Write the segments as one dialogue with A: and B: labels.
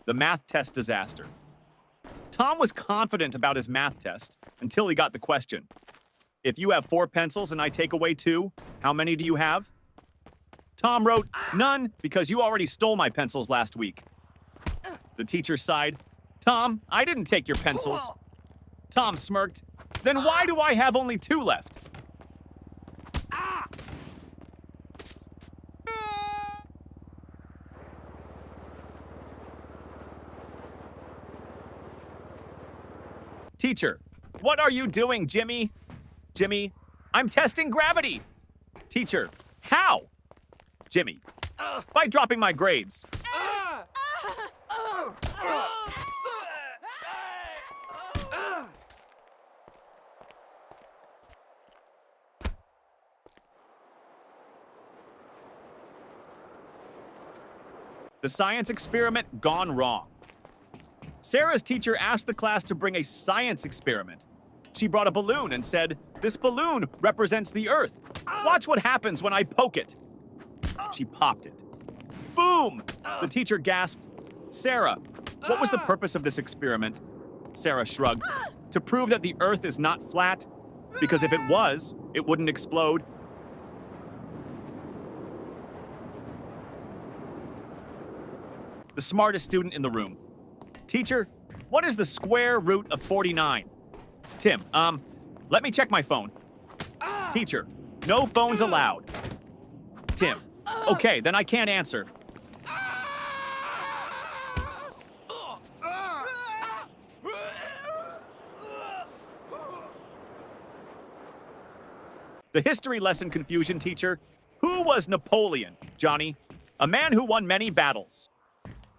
A: The math test disaster. Tom was confident about his math test until he got the question. If you have 4 pencils and I take away 2, how many do you have? Tom wrote, none, because you already stole my pencils last week. The teacher sighed. Tom, I didn't take your pencils. Tom smirked. Then why do I have only 2 left? Teacher, what are you doing, Jimmy? Jimmy, I'm testing gravity. Teacher, how? Jimmy, by dropping my grades. The science experiment gone wrong. Sarah's teacher asked the class to bring a science experiment. She brought a balloon and said, "This balloon represents the Earth. Watch what happens when I poke it." She popped it. Boom! The teacher gasped, "Sarah, what was the purpose of this experiment?" Sarah shrugged. "To prove that the Earth is not flat, because if it was, it wouldn't explode." The smartest student in the room. Teacher, what is the square root of 49? Tim, let me check my phone. Teacher, no phones allowed. Tim, okay, then I can't answer. The history lesson confusion teacher. Who was Napoleon, Johnny? A man who won many battles.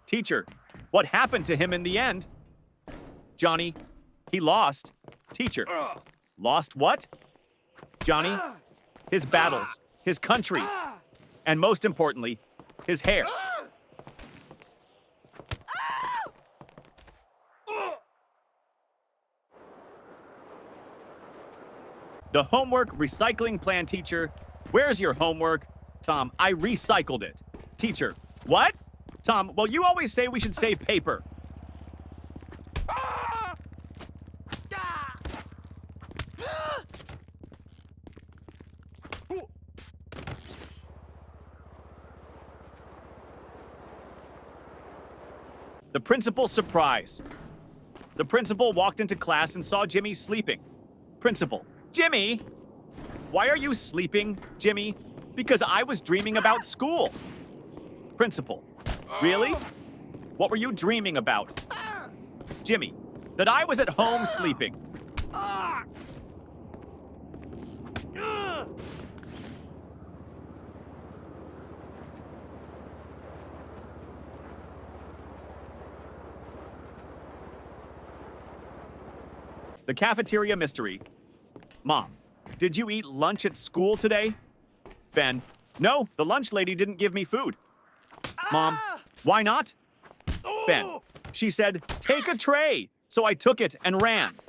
A: Teacher, what happened to him in the end? Johnny, he lost. Teacher, lost what? Johnny, his battles, his country, and most importantly, his hair. The homework recycling plan teacher. Where's your homework? Tom, I recycled it. Teacher, what? Tom, well, you always say we should save paper. The principal's surprise. The principal walked into class and saw Jimmy sleeping. Principal, Jimmy! Why are you sleeping, Jimmy? Because I was dreaming about school. Principal, really? What were you dreaming about? Jimmy, that I was at home sleeping. The cafeteria mystery. Mom, did you eat lunch at school today? Ben, no, the lunch lady didn't give me food. Mom, why not? Ben, she said, take a tray. So I took it and ran.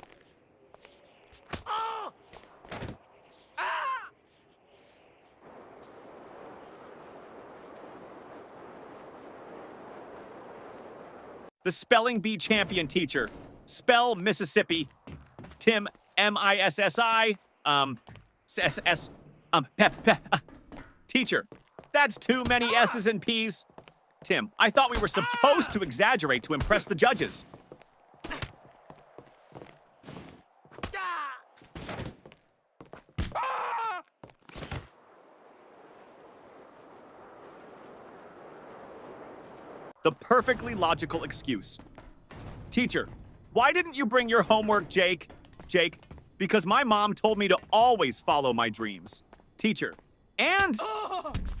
A: The spelling bee champion teacher. Spell Mississippi. Tim, M-I-S-S-I, S-S, Teacher, that's too many S's and P's. Tim, I thought we were supposed to exaggerate to impress the judges. The perfectly logical excuse. Teacher, why didn't you bring your homework, Jake? Jake, because my mom told me to always follow my dreams. Teacher, and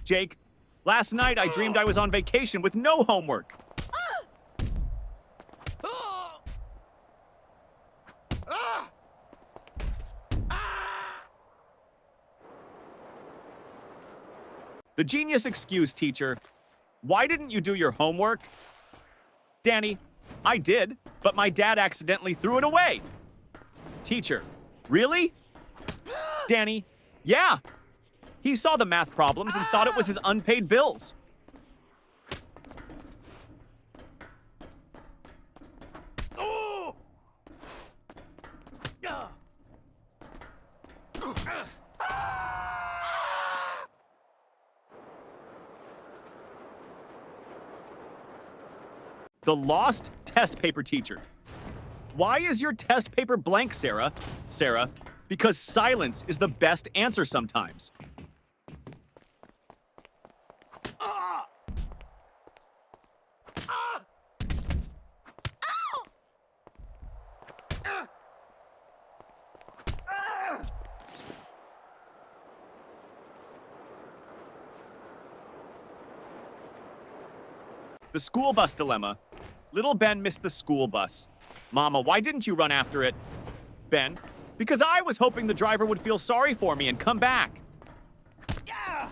A: Jake, last night I dreamed I was on vacation with no homework. The genius excuse, teacher. Why didn't you do your homework? Danny, I did, but my dad accidentally threw it away. Teacher, really? Danny, yeah. He saw the math problems and thought it was his unpaid bills. The lost test paper teacher. Why is your test paper blank, Sarah? Sarah, because silence is the best answer sometimes. The school bus dilemma. Little Ben missed the school bus. Mama, why didn't you run after it? Ben, because I was hoping the driver would feel sorry for me and come back. Yeah.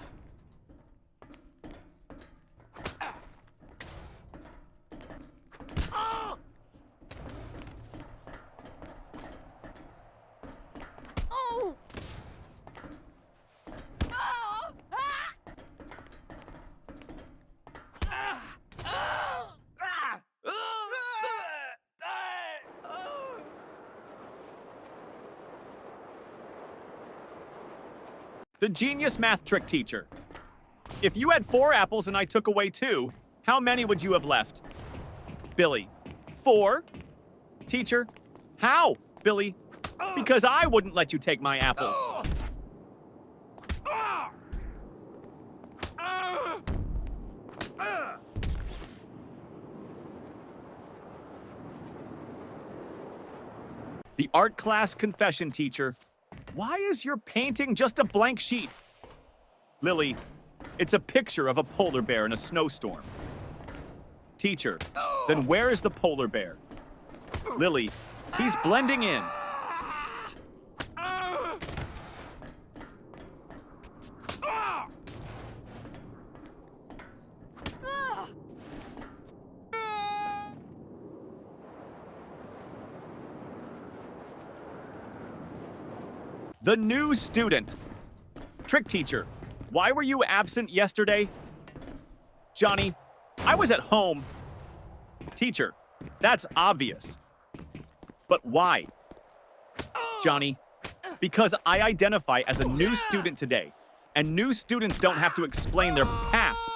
A: Oh. Oh. The genius math trick teacher. If you had 4 apples and I took away 2, how many would you have left? Billy, 4? Teacher, how? Billy, because I wouldn't let you take my apples. The art class confession teacher. Why is your painting just a blank sheet? Lily, it's a picture of a polar bear in a snowstorm. Teacher, then where is the polar bear? Lily, he's blending in. The new student. Trick teacher, why were you absent yesterday? Johnny, I was at home. Teacher, that's obvious. But why? Johnny, because I identify as a new student today, and new students don't have to explain their past.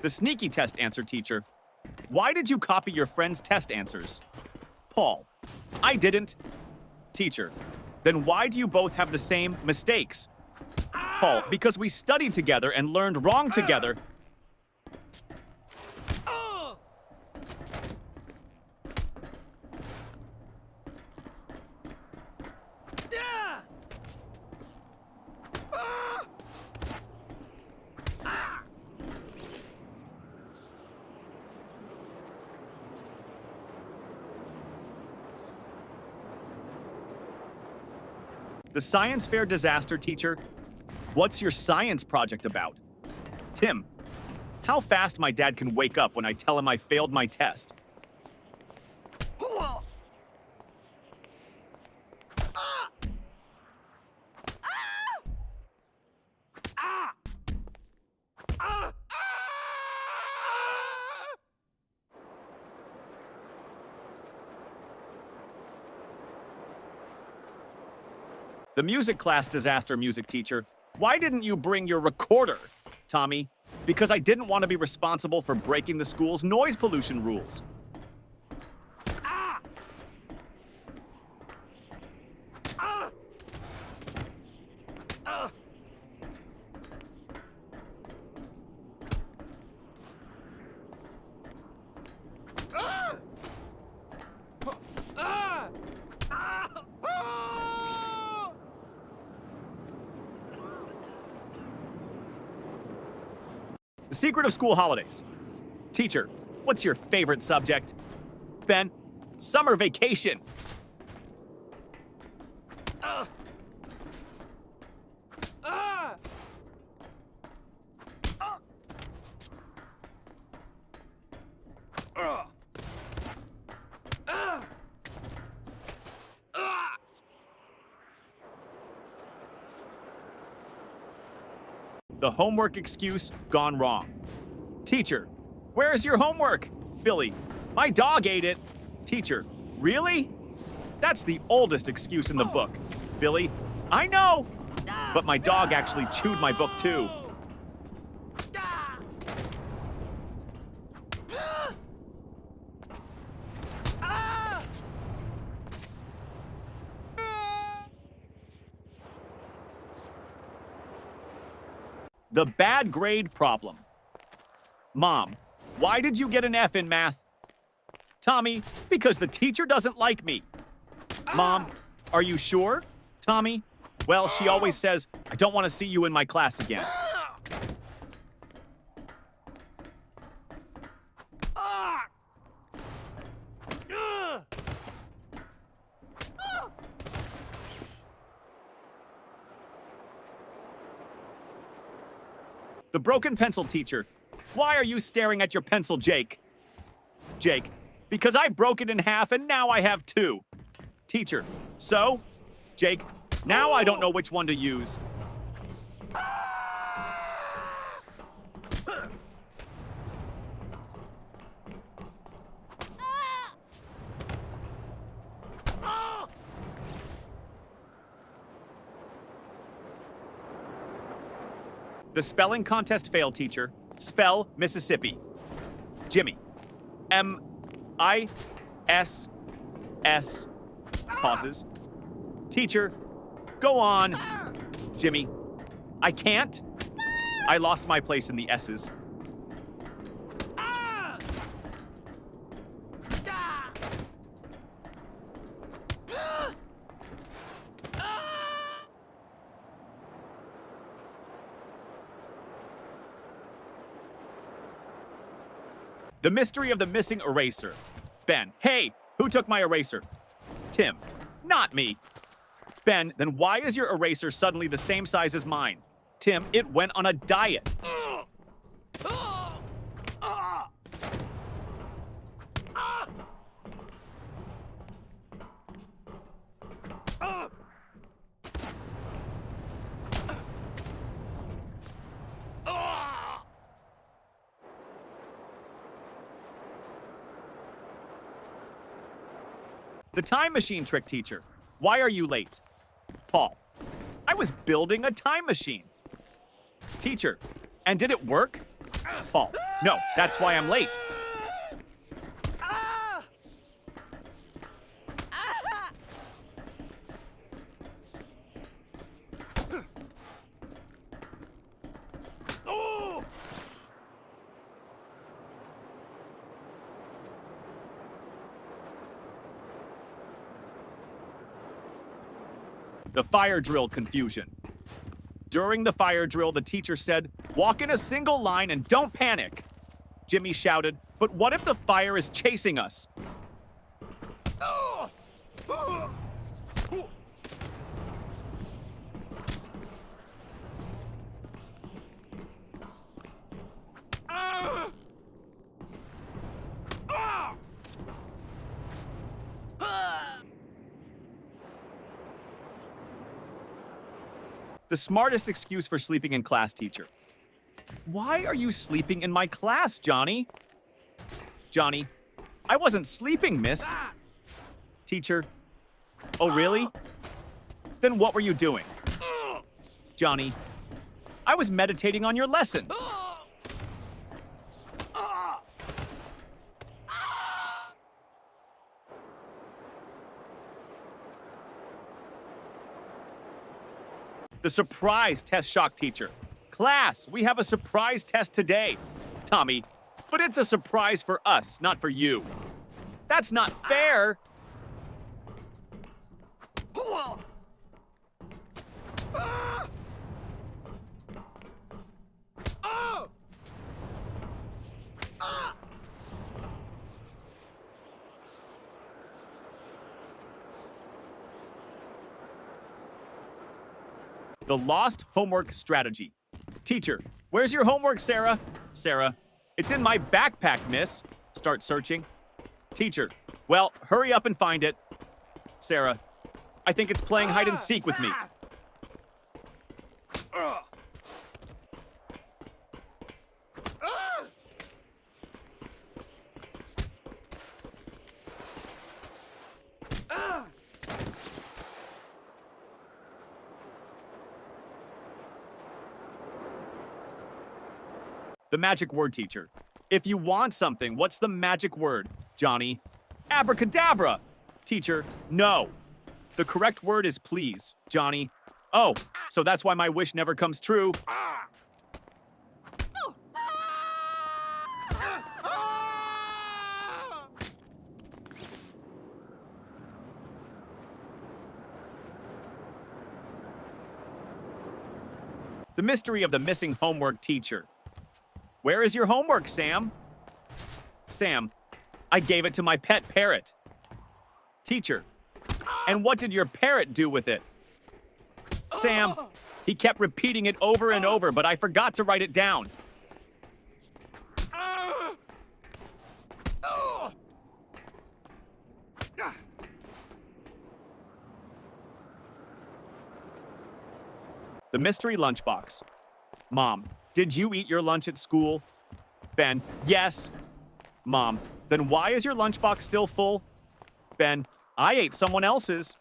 A: The sneaky test answer teacher. Why did you copy your friend's test answers? Paul, I didn't. Teacher, then why do you both have the same mistakes? Paul, because we studied together and learned wrong together. The science fair disaster teacher. What's your science project about? Tim, how fast my dad can wake up when I tell him I failed my test. The music class disaster music teacher. Why didn't you bring your recorder? Tommy, because I didn't want to be responsible for breaking the school's noise pollution rules. The secret of school holidays. Teacher, what's your favorite subject? Ben, summer vacation. The homework excuse gone wrong. Teacher, where's your homework? Billy, my dog ate it. Teacher, really? That's the oldest excuse in the book. Billy, I know. But my dog actually chewed my book too. The bad grade problem. Mom, why did you get an F in math? Tommy, because the teacher doesn't like me. Mom, are you sure? Tommy, well, she always says, I don't want to see you in my class again. The broken pencil teacher. Why are you staring at your pencil, Jake? Jake, because I broke it in half and now I have two. Teacher, so? Jake, now I don't know which one to use. The spelling contest failed, teacher. Spell Mississippi. Jimmy. M-I-S-S. Pauses. Teacher, go on. Jimmy. I can't. I lost my place in the S's. The mystery of the missing eraser. Ben, hey, who took my eraser? Tim, not me. Ben, then why is your eraser suddenly the same size as mine? Tim, it went on a diet. The time machine trick teacher. Why are you late? Paul. I was building a time machine. Teacher. And did it work? Paul. No, that's why I'm late. The fire drill confusion. During the fire drill, the teacher said, walk in a single line and don't panic. Jimmy shouted, but what if the fire is chasing us? The smartest excuse for sleeping in class, teacher. Why are you sleeping in my class, Johnny? Johnny, I wasn't sleeping, miss. Teacher, oh really? Then what were you doing? Johnny, I was meditating on your lesson. The surprise test shock teacher. Class, we have a surprise test today. Tommy, but it's a surprise for us, not for you. That's not fair. The lost homework strategy. Teacher, where's your homework, Sarah? Sarah, it's in my backpack, miss. Start searching. Teacher, well, hurry up and find it. Sarah, I think it's playing hide and seek with me. The magic word, teacher. If you want something, what's the magic word, Johnny? Abracadabra! Teacher, no. The correct word is please, Johnny. Oh, so that's why my wish never comes true. The mystery of the missing homework teacher. Where is your homework, Sam? Sam, I gave it to my pet parrot. Teacher, and what did your parrot do with it? Sam, he kept repeating it over and over, but I forgot to write it down. The mystery lunchbox. Mom, did you eat your lunch at school? Ben, yes. Mom, then why is your lunchbox still full? Ben, I ate someone else's.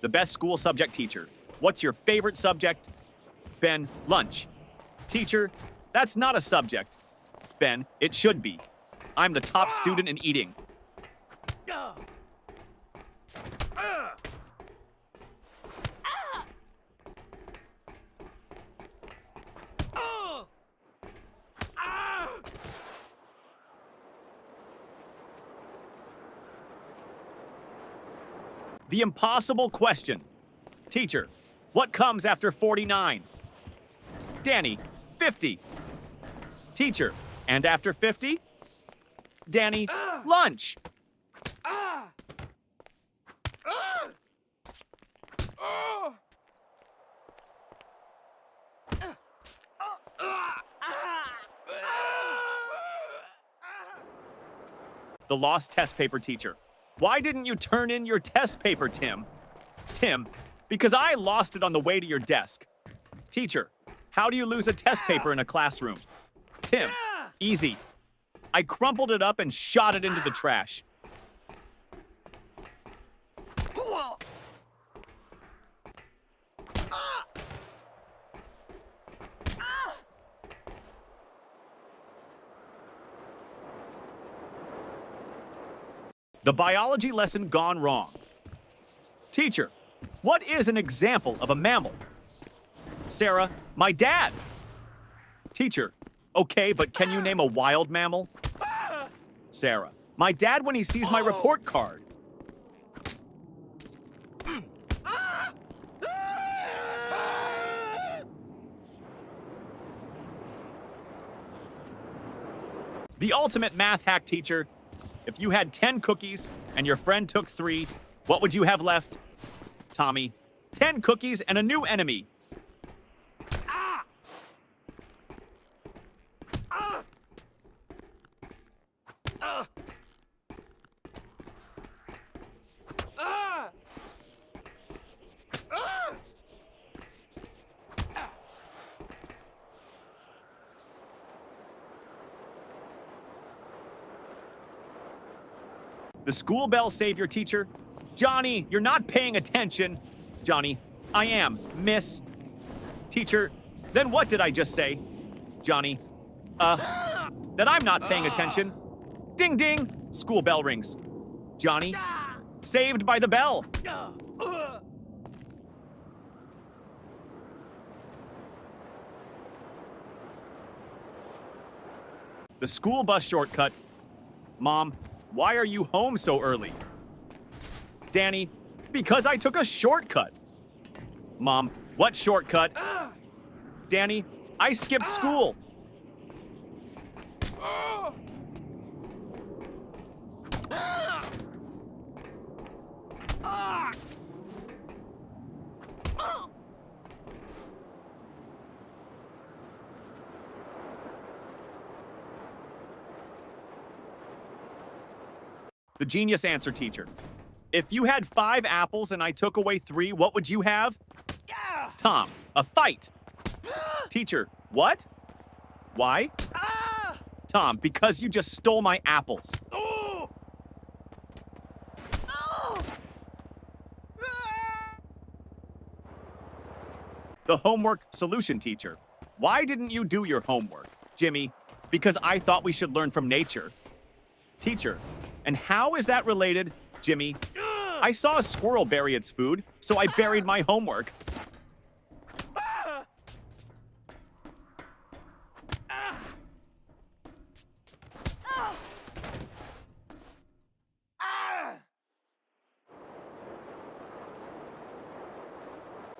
A: The best school subject teacher. What's your favorite subject? Ben, lunch. Teacher, that's not a subject. Ben, it should be. I'm the top student in eating. The impossible question. Teacher, what comes after 49? Danny, 50. Teacher, and after 50? Danny, lunch. The lost test paper teacher. Why didn't you turn in your test paper, Tim? Tim, because I lost it on the way to your desk. Teacher, how do you lose a test paper in a classroom? Tim, easy. I crumpled it up and shot it into the trash. The biology lesson gone wrong. Teacher, what is an example of a mammal? Sarah, my dad. Teacher, okay, but can you name a wild mammal? Sarah, my dad when he sees my report card. The ultimate math hack teacher. If you had 10 cookies and your friend took 3, what would you have left? Tommy, 10 cookies and a new enemy. The school bell savior teacher. Johnny, you're not paying attention. Johnny, I am, miss. Teacher, then what did I just say? Johnny, that I'm not paying attention. Ding ding, school bell rings. Johnny, saved by the bell. The school bus shortcut. Mom, why are you home so early? Danny, because I took a shortcut. Mom, what shortcut? Danny, I skipped school. The genius answer teacher. If you had 5 apples and I took away 3, what would you have? Tom, a fight. Teacher, what? Why? Tom, because you just stole my apples. The homework solution teacher. Why didn't you do your homework? Jimmy, because I thought we should learn from nature. Teacher, and how is that related? Jimmy, I saw a squirrel bury its food, so I buried my homework.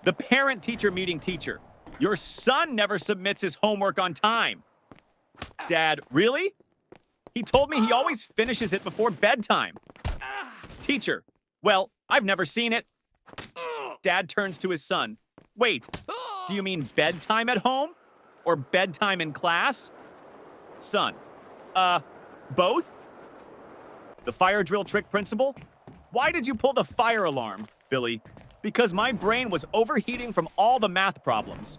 A: The parent-teacher meeting teacher. Your son never submits his homework on time. Dad, really? He told me he always finishes it before bedtime. Teacher, well, I've never seen it. Dad turns to his son. Wait, do you mean bedtime at home? Or bedtime in class? Son, both? The fire drill trick principal? Why did you pull the fire alarm, Billy? Because my brain was overheating from all the math problems.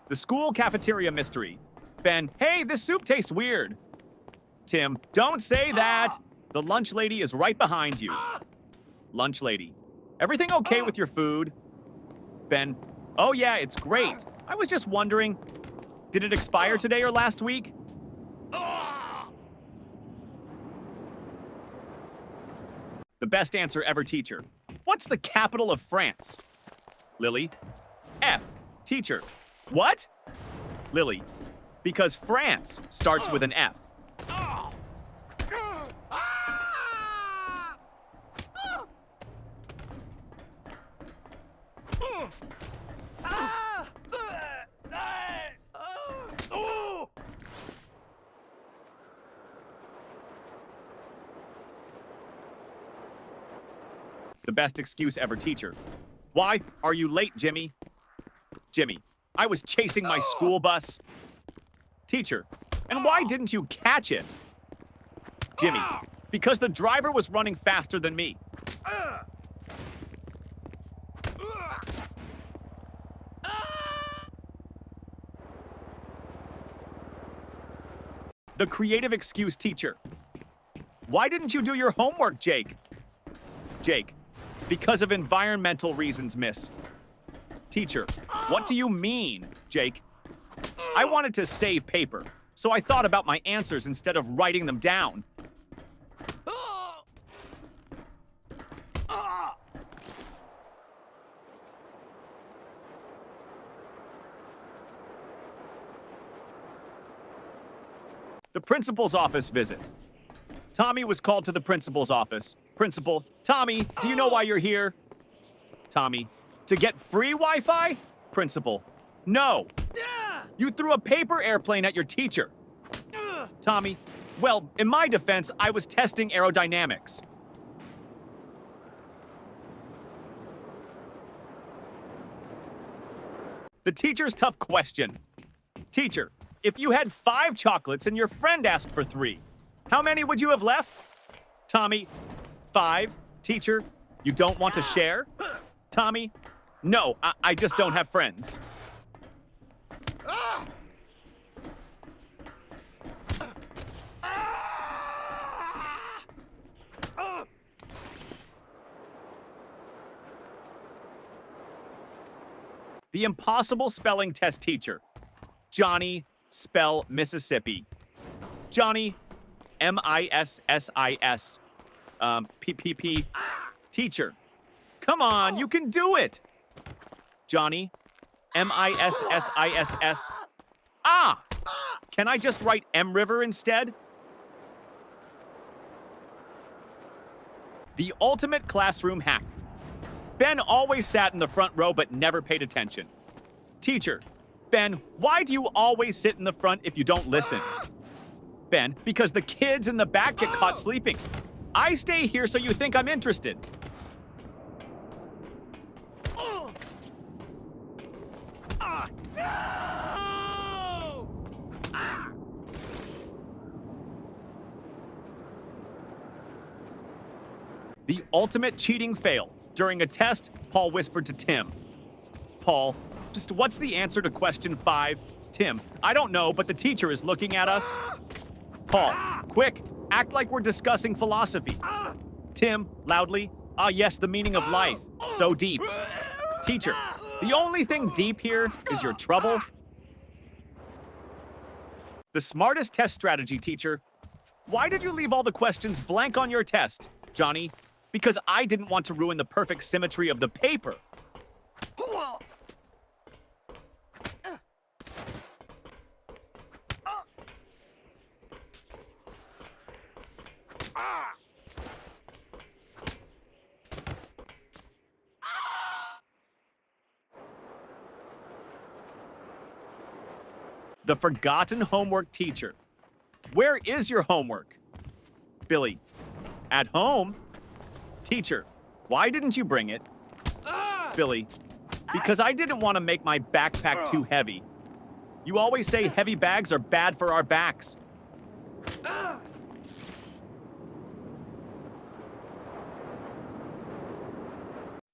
A: The school cafeteria mystery. Ben, hey, this soup tastes weird. Tim, don't say that. The lunch lady is right behind you. Lunch lady, everything okay with your food? Ben, oh yeah, it's great. I was just wondering, did it expire today or last week? The best answer ever teacher. What's the capital of France? Lily, F. Teacher, what? Lily, because France starts with an F. The best excuse ever teacher. Why are you late, Jimmy? Jimmy, I was chasing my school bus. Teacher, and why didn't you catch it? Jimmy, because the driver was running faster than me. The creative excuse teacher. Why didn't you do your homework, Jake? Jake, because of environmental reasons, miss. Teacher, what do you mean, Jake? I wanted to save paper, so I thought about my answers instead of writing them down. The principal's office visit. Tommy was called to the principal's office. Principal, Tommy, do you know why you're here? Tommy, to get free Wi-Fi? Principal, no. You threw a paper airplane at your teacher. Tommy, well, in my defense, I was testing aerodynamics. The teacher's tough question. Teacher, if you had 5 chocolates and your friend asked for 3, how many would you have left? Tommy, 5. Teacher, you don't want to share? Tommy, no, I just don't have friends. The impossible spelling test teacher. Johnny, spell Mississippi. Johnny, M-I-S-S-I-S. P-P-P. Teacher, come on, you can do it. Johnny, M-I-S-S-I-S-S. Ah! Can I just write M River instead? The ultimate classroom hack. Ben always sat in the front row but never paid attention. Teacher, Ben, why do you always sit in the front if you don't listen? Ben, because the kids in the back get caught sleeping. I stay here so you think I'm interested. The ultimate cheating fail. During a test, Paul whispered to Tim. Paul, just what's the answer to question 5? Tim, I don't know, but the teacher is looking at us. Paul, quick, act like we're discussing philosophy. Tim, loudly, ah yes, the meaning of life. So deep. Teacher, the only thing deep here is your trouble. The smartest test strategy, teacher. Why did you leave all the questions blank on your test, Johnny? Because I didn't want to ruin the perfect symmetry of the paper. The forgotten homework teacher. Where is your homework? Billy, at home? Teacher, why didn't you bring it? Billy, because I didn't want to make my backpack too heavy. You always say heavy bags are bad for our backs.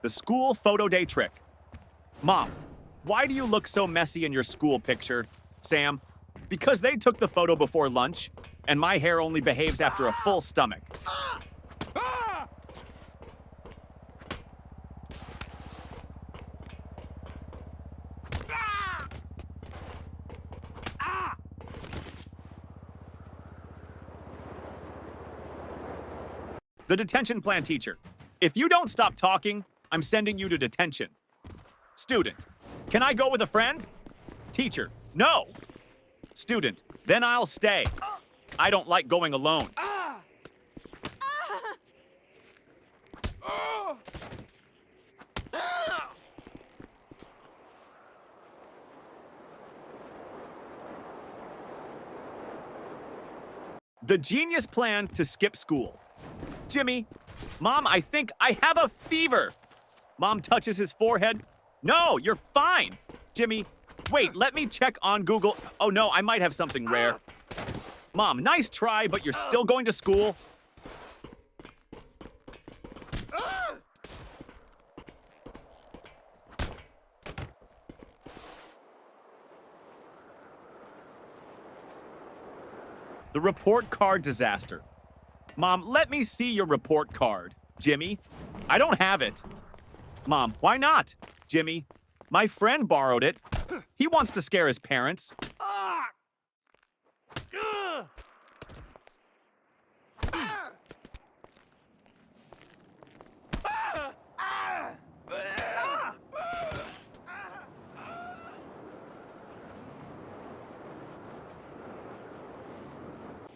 A: The school photo day trick. Mom, why do you look so messy in your school picture? Sam, because they took the photo before lunch, and my hair only behaves after a full stomach. The detention plan teacher. If you don't stop talking, I'm sending you to detention. Student, can I go with a friend? Teacher, no. Student, then I'll stay. I don't like going alone. The genius plan to skip school. Jimmy, Mom, I think I have a fever. Mom touches his forehead. No, you're fine. Jimmy, wait, let me check on Google. Oh no, I might have something rare. Mom, nice try, but you're still going to school. The report card disaster. Mom, let me see your report card. Jimmy, I don't have it. Mom, why not? Jimmy, my friend borrowed it. He wants to scare his parents.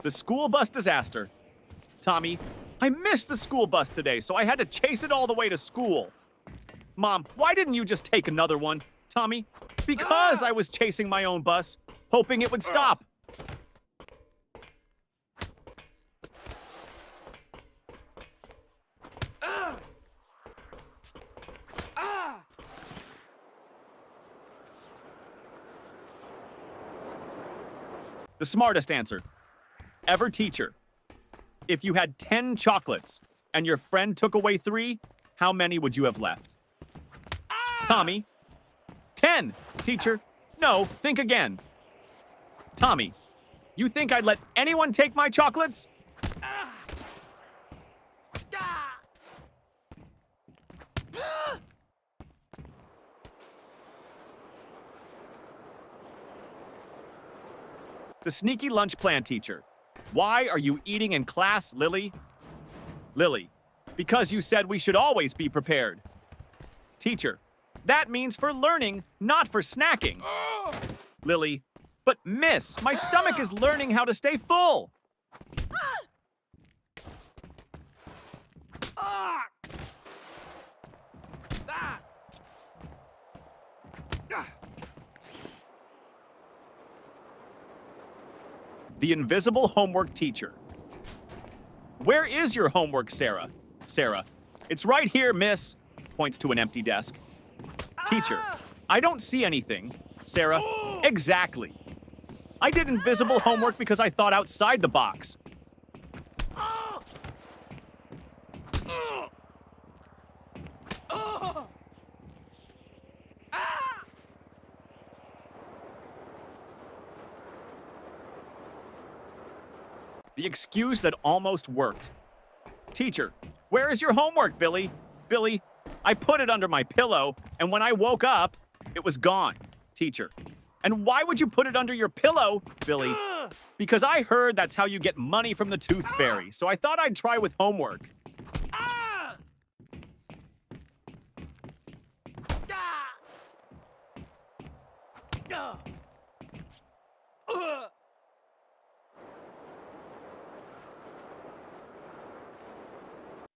A: The school bus disaster. Tommy, I missed the school bus today, so I had to chase it all the way to school. Mom, why didn't you just take another one? Tommy, because I was chasing my own bus, hoping it would stop. The smartest answer. Ever teacher. If you had 10 chocolates and your friend took away 3, how many would you have left? Tommy. 10, teacher. No, think again. Tommy, you think I'd let anyone take my chocolates? The sneaky lunch plan teacher. Why are you eating in class, Lily? Lily, because you said we should always be prepared. Teacher, that means for learning, not for snacking. Lily, but miss, my stomach is learning how to stay full. The invisible homework teacher. Where is your homework, Sarah? Sarah, it's right here, miss. Points to an empty desk. Teacher, I don't see anything. Sarah, exactly. I did invisible homework because I thought outside the box. The excuse that almost worked. Teacher, where is your homework, Billy? Billy, I put it under my pillow, and when I woke up, it was gone. Teacher, and why would you put it under your pillow, Billy? Because I heard that's how you get money from the Tooth Fairy, so I thought I'd try with homework.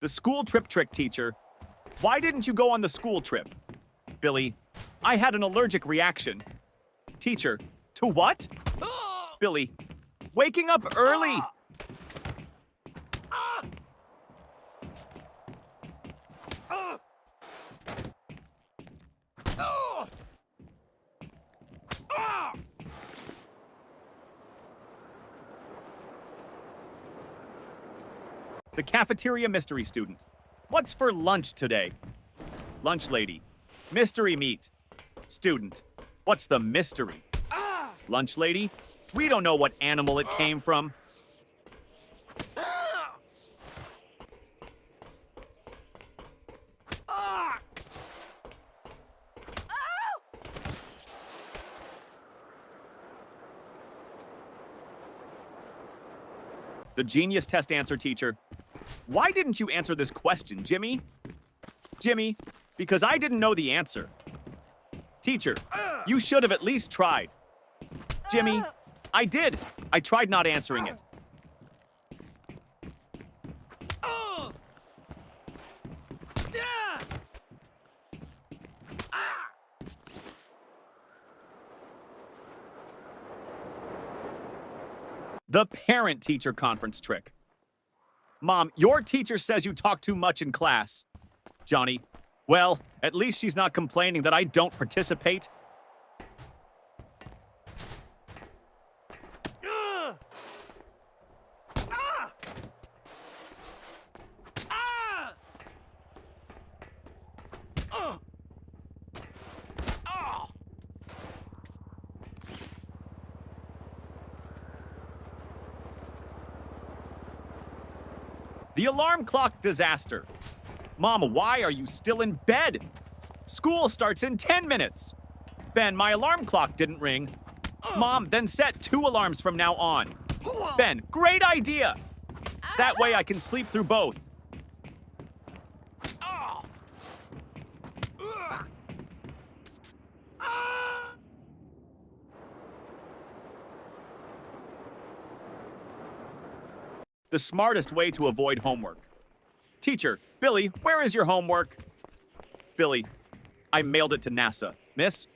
A: The school trip trick, teacher. Why didn't you go on the school trip? Billy, I had an allergic reaction. Teacher, to what? Billy, waking up early. The cafeteria mystery student. What's for lunch today? Lunch lady. Mystery meat. Student. What's the mystery? Lunch lady. We don't know what animal it came from. The genius test answer, teacher. Why didn't you answer this question, Jimmy? Jimmy, because I didn't know the answer. Teacher, you should have at least tried. Jimmy, I did. I tried not answering it. The parent-teacher conference trick. Mom, your teacher says you talk too much in class. Johnny, well, at least she's not complaining that I don't participate. The alarm clock disaster. Mom, why are you still in bed? School starts in 10 minutes. Ben, my alarm clock didn't ring. Mom, then set 2 alarms from now on. Ben, great idea. That way I can sleep through both. The smartest way to avoid homework. Teacher, Billy, where is your homework? Billy, I mailed it to NASA. Miss,